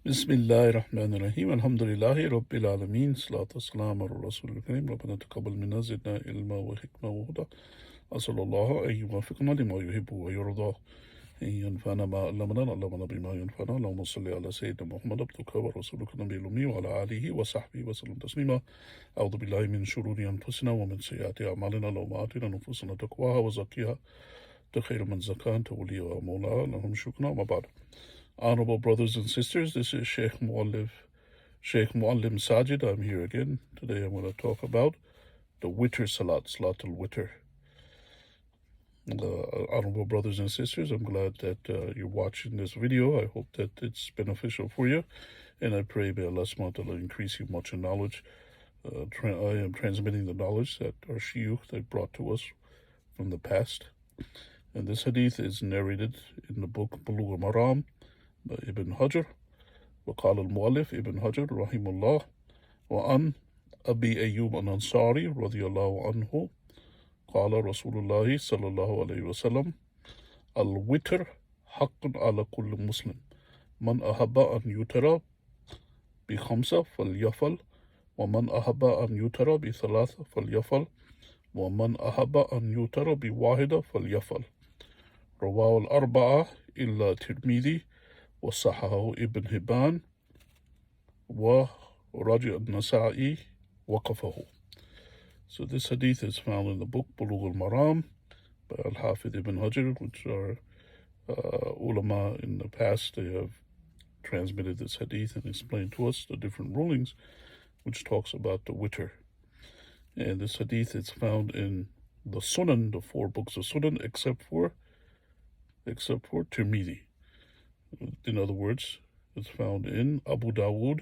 Bismillahir Rahmanir Rahim. Alhamdulillahi Rabbil Alameen. Salatu wassalamu ala Rasulil Kareem. Rabbana taqabbal minna zidna ilma wa hikma wa huda. Asallallahu an yuwaffiqna lima yuhibbu wa yarda. أن ينفعنا ما علمنا علمنا بما ينفعنا اللهم صل على سيدنا محمد عبدك ورسولك النبي الأمي وعلى آله وصحبه وسلم تسليما. أعوذ بالله من شرور أنفسنا ومن سيئات أعمالنا اللهم آتنا نفوسنا تقواها وزكيها أنت خير من زكاها أنت وليها ومولاها لهم شكرا وما بعد. Honorable brothers and sisters, this is Sheikh Muallim Sajid. I'm here again. Today I'm going to talk about the witr salat, salatul witr. Honorable brothers and sisters, I'm glad that you're watching this video. I hope that it's beneficial for you, and I pray may Allah subhanahu wa ta'ala increase you much in knowledge. I am transmitting the knowledge that our shuyukh they brought to us from the past. And this hadith is narrated in the book Bulugh al-Maram by Ibn Hajar. وقال المؤلف ابن حجر رحمه الله وعن أبي أيوب الأنصاري رضي الله عنه قال رسول الله صلى الله عليه وسلم الوتر حق على كل مسلم من أحب أن يوتر بخمسة فليفعل ومن أحب أن يوتر بثلاثة فليفعل ومن أحب أن يوتر بواحدة فليفعل. رواه الأربعة إلا الترمذي وصححه ابن حبان ورجع النسائي وقفه. So this hadith is found in the book Bulugh al-Maram by Al-Hafidh ibn Hajar, which are ulama in the past. They have transmitted this hadith and explained to us the different rulings, which talks about the witr. And this hadith is found in the Sunan, the 4 books of Sunan, except for Tirmidhi. In other words, it's found in Abu Dawood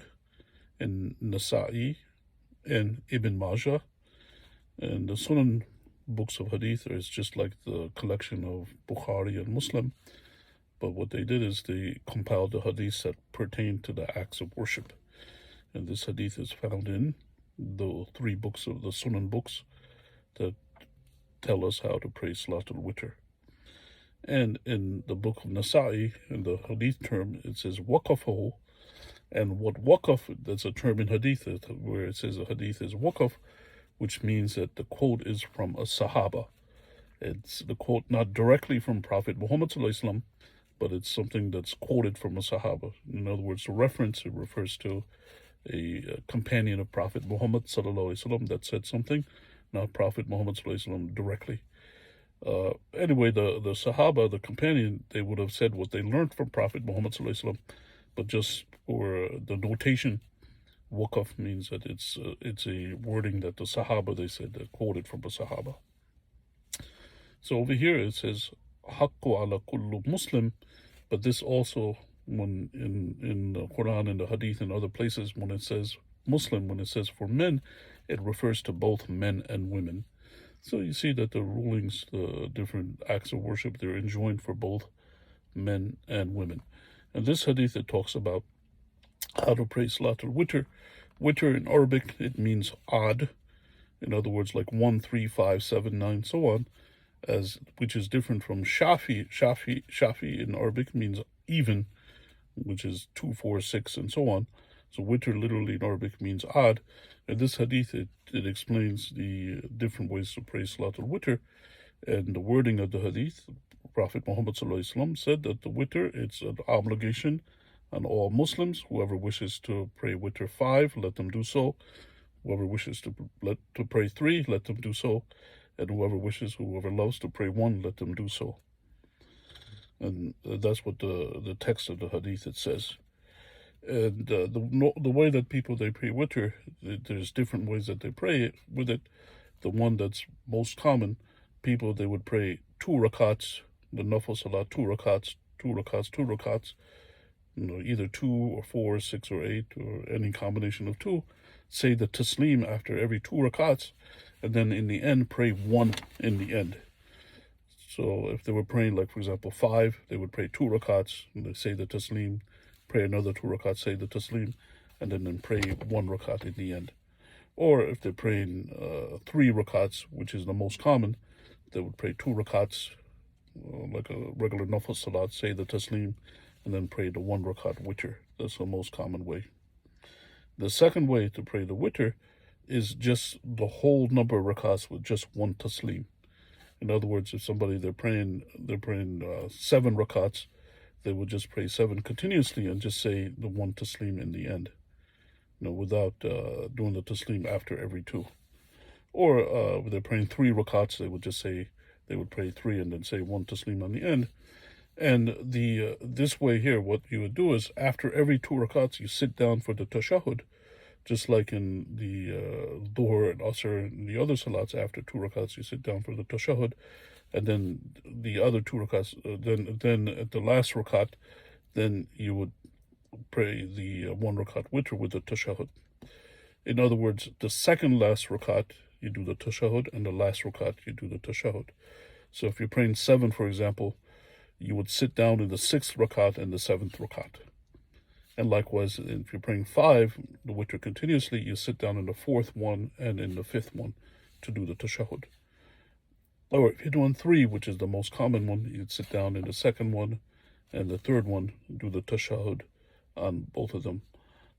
and Nasa'i and Ibn Majah. And the Sunan books of hadith is just like the collection of Bukhari and Muslim. But what they did is they compiled the hadiths that pertain to the acts of worship. And this hadith is found in the 3 books of the Sunan books that tell us how to pray Salatul Witr. And in the book of Nasa'i, in the hadith term, it says waqafahu. And what waqaf, that's a term in hadith where it says a hadith is waqaf, which means that the quote is from a sahaba. It's the quote not directly from Prophet Muhammad sallallahu alaihi wasallam, but it's something that's quoted from a sahaba. In other words, the reference, it refers to a companion of Prophet Muhammad sallallahu alaihi wasallam that said something, not Prophet Muhammad sallallahu alaihi wasallam directly. Anyway, the Sahaba, the companion, they would have said what they learned from Prophet Muhammad sallallahu alaihi wasallam, but just for the notation, waqaf means that it's a wording that the Sahaba, they said, that quoted from a Sahaba. So over here it says haqqu ala kullu Muslim, but this also, when in the Quran and the Hadith and other places, when it says Muslim, when it says for men, it refers to both men and women. So you see that the rulings, the different acts of worship, they're enjoined for both men and women. And this hadith, it talks about how to pray Salatul Witr. Witr in Arabic, it means odd. In other words, like 1, 3, 5, 7, 9, so on, which is different from Shafi. Shafi in Arabic means even, which is 2, 4, 6, and so on. So witr literally in Arabic means odd. And this hadith, it explains the different ways to pray Salatul Witr. And the wording of the hadith, Prophet Muhammad sallallahu alaihi wasallam said that the witr, it's an obligation on all Muslims. Whoever wishes to pray witr 5, let them do so. Whoever wishes to pray 3, let them do so. And whoever loves to pray 1, let them do so. And that's what the text of the hadith, it says. And the way that people, they pray witr, there's different ways that they pray with it. The one that's most common, people, they would pray 2 rakats, the nafil salat, 2 rakats, 2 rakats, 2 rakats, either 2 or 4, 6 or 8, or any combination of 2. Say the taslim after every 2 rakats, and then in the end, pray 1 in the end. So if they were praying, like for example 5, they would pray 2 rakats, and they say the taslim, pray another 2 rakats, say the taslim, and then pray 1 rakat in the end. Or if they're praying 3 rakats, which is the most common, they would pray 2 rakats, like a regular nafil salat, say the taslim, and then pray the 1 rakat witr. That's the most common way. The second way to pray the witr is just the whole number of rakats with just 1 taslim. In other words, if somebody they're praying 7 rakats, they would just pray 7 continuously and just say the 1 taslim in the end, without doing the taslim after every 2. Or if they're praying 3 rakats, they would pray 3 and then say 1 taslim on the end. And this way here, what you would do is after every 2 rakats, you sit down for the tashahhud, just like in the Dhuhr and Asr and the other salats. After 2 rakats, you sit down for the tashahhud, and then the other 2 rakats, then at the last rakat, then you would pray the 1 rakat witr with the tashahhud. In other words, the second last rakat, you do the tashahhud, and the last rakat, you do the tashahhud. So if you're praying 7, for example, you would sit down in the 6th rakat and the 7th rakat. And likewise, if you're praying 5, the witr continuously, you sit down in the 4th one and in the 5th one to do the tashahhud. Or if you're doing 3, which is the most common one, you'd sit down in the 2nd one and the 3rd one, do the tashahhud on both of them.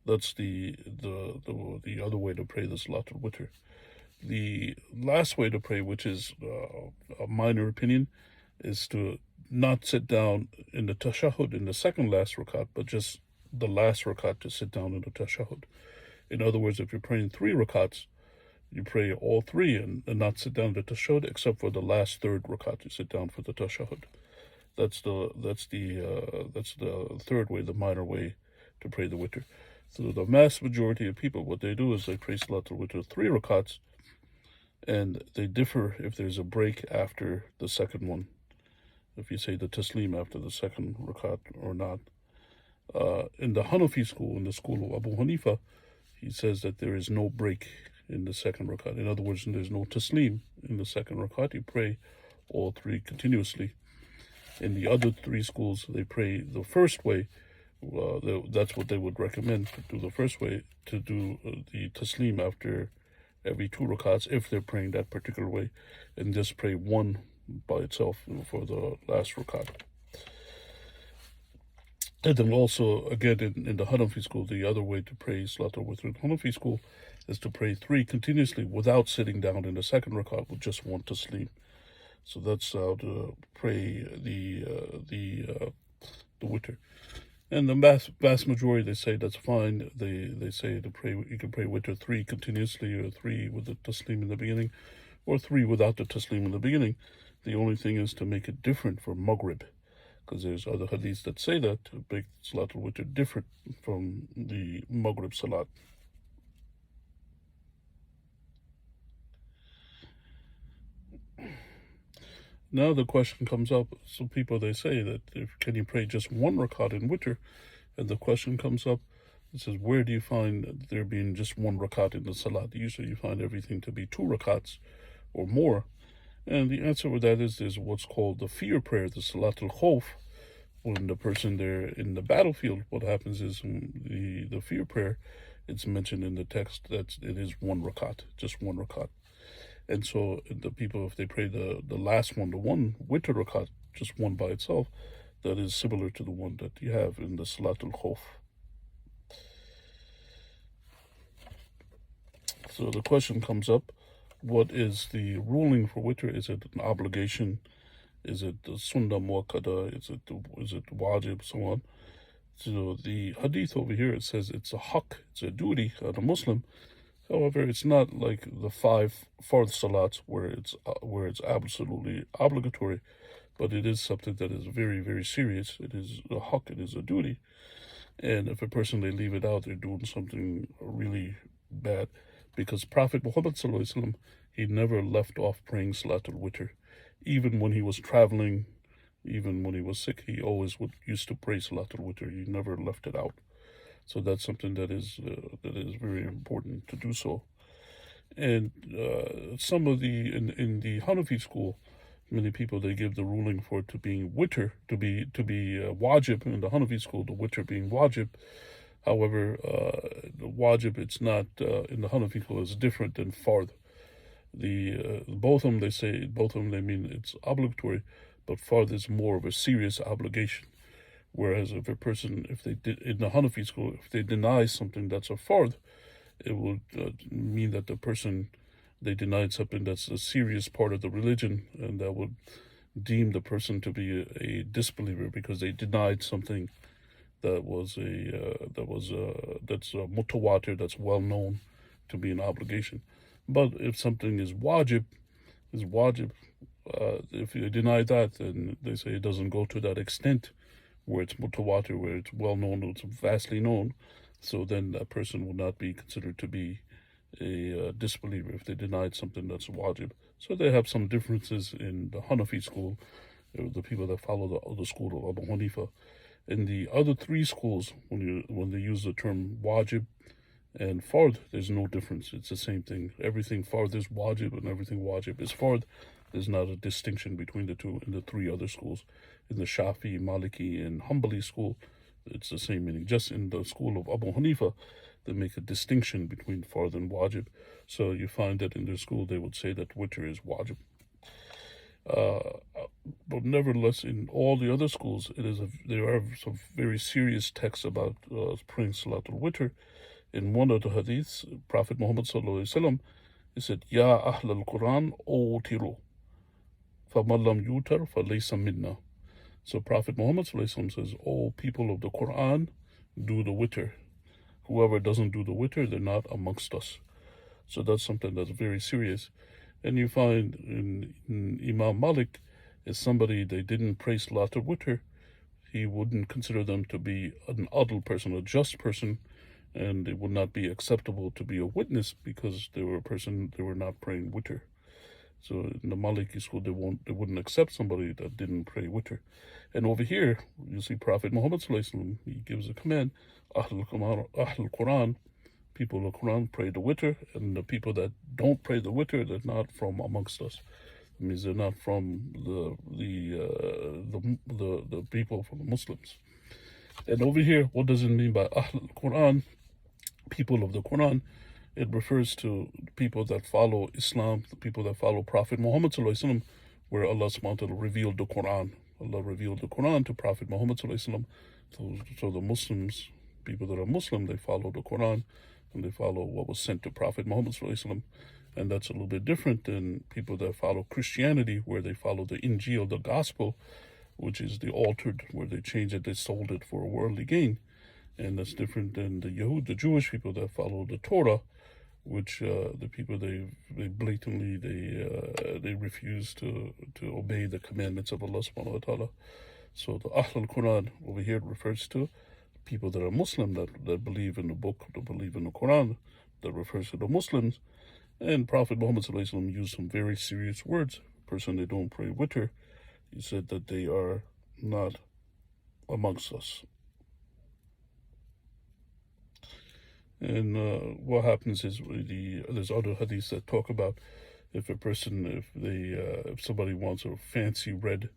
That's the other way to pray the salat al-witr. The last way to pray, which is a minor opinion, is to not sit down in the tashahhud in the second last rakat, but just the last rakat to sit down in the tashahhud. In other words, if you're praying 3 rakats, you pray all 3 and not sit down in the tashahhud, except for the last 3rd rakat, you sit down for the tashahhud. That's the 3rd way, the minor way to pray the witr. So the vast majority of people, what they do is they pray salat al-witr 3 rakats, and they differ if there's a break after the second one, if you say the taslim after the second rakat or not. In the Hanafi school, in the school of Abu Hanifa, he says that there is no break in the second rakat. In other words, there's no taslim in the second rakat. You pray all 3 continuously. In the other 3 schools, they pray the first way. That's what they would recommend, to do the first way, to do the taslim after every 2 rakats if they're praying that particular way, and just pray 1 by itself for the last rakat. And then also, again, in the Hanafi school, the other way to pray salat al-witr in Hanafi school is to pray 3 continuously without sitting down in the second rakat with just 1 taslim. So that's how to pray the witr. And the vast majority, they say that's fine. They say to pray, you can pray witr 3 continuously, or 3 with the taslim in the beginning, or 3 without the taslim in the beginning. The only thing is to make it different for Maghrib, because there's other hadiths that say that, to make salat al-witr different from the Maghrib salat. Now the question comes up, some people, they say that can you pray just 1 rakat in witr? And the question comes up, it says, where do you find there being just 1 rakat in the salat? Usually you find everything to be 2 rakats or more. And the answer with that is there's what's called the fear prayer, the salat al-khawf. When the person there in the battlefield, what happens is the fear prayer, it's mentioned in the text that it is 1 rakat, just 1 rakat. And so the people, if they pray the last one, the 1 witr rakat, just 1 by itself, that is similar to the one that you have in the salat al-khawf. So the question comes up, what is the ruling for witr? Is it an obligation? Is it sunnah muakkada? Is it wajib? So on. So the hadith over here, it says it's a haqq, it's a duty on a Muslim. However, it's not like the 5 fard salats where it's absolutely obligatory, but it is something that is very, very serious. It is a haqq, it is a duty. And if a person, they leave it out, they're doing something really bad. Because Prophet Muhammad sallallahu alaihi wasallam, he never left off praying salat al-witr. Even when he was traveling, even when he was sick, he always used to pray salat al-witr. He never left it out. So that's something that is very important to do so. And some of in the Hanafi school, many people, they give the ruling for it to being witr, to be wajib. In the Hanafi school, the witr being wajib. However, the wajib, it's not, in the Hanafi school, is different than fard. Both of them, they mean it's obligatory, but fard is more of a serious obligation, Whereas if a person, if they did in the Hanafi school, if they deny something that's a fard, it would mean that the person, they denied something that's a serious part of the religion, and that would deem the person to be a disbeliever because they denied something that was that's mutawatir, that's well known to be an obligation. But if something is wajib, if you deny that, then they say it doesn't go to that extent where it's mutawatir, where it's well known, it's vastly known. So then that person would not be considered to be a disbeliever if they denied something that's wajib. So they have some differences in the Hanafi school, the people that follow the school of Abu Hanifa. In the other three schools, when they use the term wajib and fard, there's no difference. It's the same thing. Everything fard is wajib and everything wajib is fard. There's not a distinction between the two in the three other schools. In the Shafi, Maliki, and Hanbali school, it's the same meaning. Just in the school of Abu Hanifa, they make a distinction between fard and wajib. So you find that in their school they would say that witr is wajib. But nevertheless, in all the other schools, there are some very serious texts about praying Salatul Witr. In one of the hadiths, Prophet Muhammad sallallahu alaihi wasallam, he said, "Ya Ahl al-Quran, awtiru, faman lam yutar falaysa minna." So Prophet Muhammad sallallahu alaihi wasallam says, "O people of the Quran, do the witr. Whoever doesn't do the witr, they're not amongst us." So that's something that's very serious. And you find in Imam Malik, is somebody they didn't pray Salatul Witr, he wouldn't consider them to be an adl person, a just person, and it would not be acceptable to be a witness because they were a person, they were not praying witr. So in the Maliki school, they wouldn't accept somebody that didn't pray witr. And over here, you see Prophet Muhammad sallallahu alaihi wasallam, he gives a command, Ahl Quran, people of the Quran pray the witr, and the people that don't pray the witr, they're not from amongst us. It means they're not from the people, from the Muslims. And over here, what does it mean by Ahl Quran, people of the Quran? It refers to people that follow Islam, the people that follow Prophet Muhammad sallallahu alaihi wasallam, where Allah subhanahu wa ta'ala revealed the Quran. Allah revealed the Quran to Prophet Muhammad sallallahu alaihi wasallam. So the Muslims, people that are Muslim, they follow the Quran and they follow what was sent to Prophet Muhammad sallallahu alaihi wasallam. And that's a little bit different than people that follow Christianity, where they follow the Injil, the gospel, which is the altered, where they changed it, they sold it for a worldly gain. And that's different than the Yahud, the Jewish people that follow the Torah, which the people they blatantly they refuse to obey the commandments of Allah subhanahu wa ta'ala. So the Ahl al-Quran over here refers to people that are Muslim, that believe in the book, that believe in the Quran, that refers to the Muslims. And Prophet Muhammad sallallahu alaihi wasallam used some very serious words. Person they don't pray witr, he said that they are not amongst us. And what happens is there's other hadiths that talk about if a person, if somebody wants a fancy red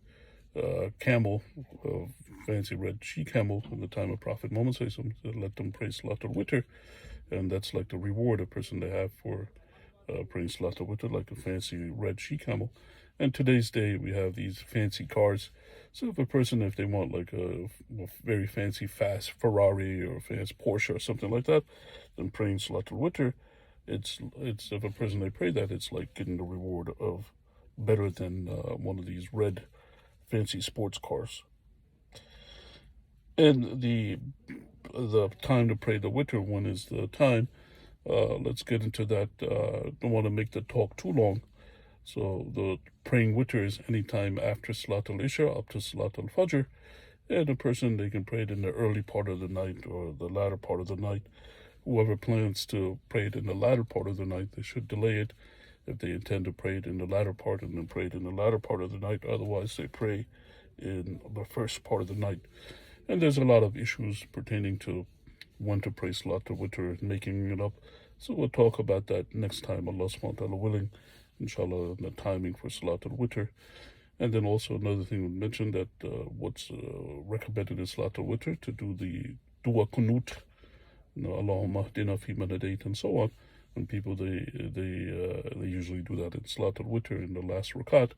camel, a fancy red she-camel in the time of Prophet Muhammad sallallahu alaihi wasallam, let them pray Salatul Witr, and that's like the reward a person they have for praying Salatul Witr, like a fancy red she-camel. And today's day, we have these fancy cars. So if a person, if they want like a very fancy, fast Ferrari or a fast Porsche or something like that, then praying Salatul Witr, it's if a person they pray that, it's like getting the reward of better than one of these red fancy sports cars. And the time to pray the witr, when is the time? Let's get into that. Don't want to make the talk too long. So the praying witr is any time after Salat al-Isha up to Salat al-Fajr. And a person, they can pray it in the early part of the night or the latter part of the night. Whoever plans to pray it in the latter part of the night, they should delay it if they intend to pray it in the latter part, and then pray it in the latter part of the night. Otherwise, they pray in the first part of the night. And there's a lot of issues pertaining to when to pray Salat al-Witr, making it up. So we'll talk about that next time, Allah subhanahu wa ta'ala willing, inshallah, the timing for Salat al-Witr. And then also another thing we mentioned, that what's recommended in Salat al-Witr, to do the dua kunut, Allahumma hdina fi man hadayt, and so on. And people, they usually do that in Salat al-Witr in the last rakat,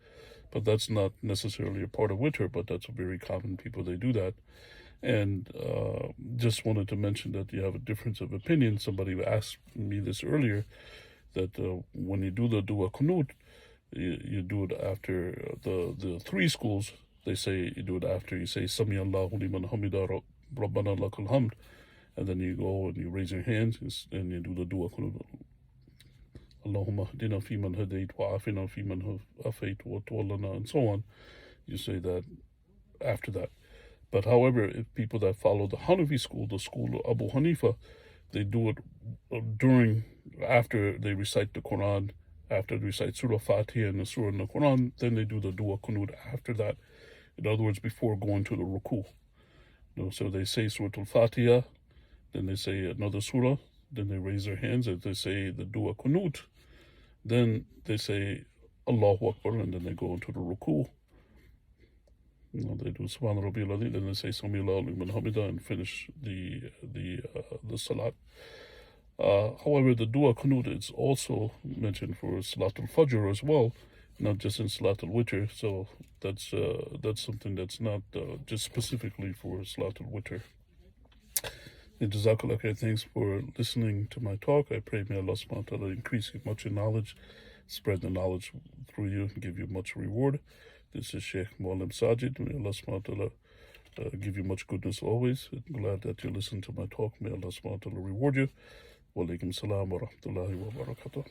but that's not necessarily a part of witr, but that's very common. People, they do that. And just wanted to mention that you have a difference of opinion. Somebody asked me this earlier, that when you do the dua kunut, you do it after the three schools. They say you do it after you say Sami Allahu liman hamida Rabbana lakal hamd, and then you go and you raise your hands and you do the dua kunut. Allahumma hdina fi man hadayt wa afina fi man afayt wa tawallana, and so on. You say that after that. But however, if people that follow the Hanafi school, the school of Abu Hanifa, they do it after they recite the Quran, after they recite Surah Fatiha and the Surah in the Quran, then they do the dua kunut after that. In other words, before going to the ruku. So they say Surah Al-Fatiha, then they say another surah, then they raise their hands, and they say the dua kunut, then they say Allahu Akbar, and then they go into the ruku. They do Subhana Rabbiyal Azim, then they say Sami Allahu liman hamida, and finish the salat. However, the dua kunut is also mentioned for Salat al-Fajr as well, not just in Salat al-Witr. So that's something that's not just specifically for Salat al-Witr. And Jazakallah khair, thanks for listening to my talk. I pray may Allah subhanahu wa ta'ala increase you much in knowledge, spread the knowledge through you, and give you much reward. This is Sheikh Muallim Sajid. May Allah subhanahu wa ta'ala give you much goodness always. I'm glad that you listened to my talk. May Allah subhanahu wa ta'ala reward you. Wa alaikum salam wa rahmatullahi wa barakatuh.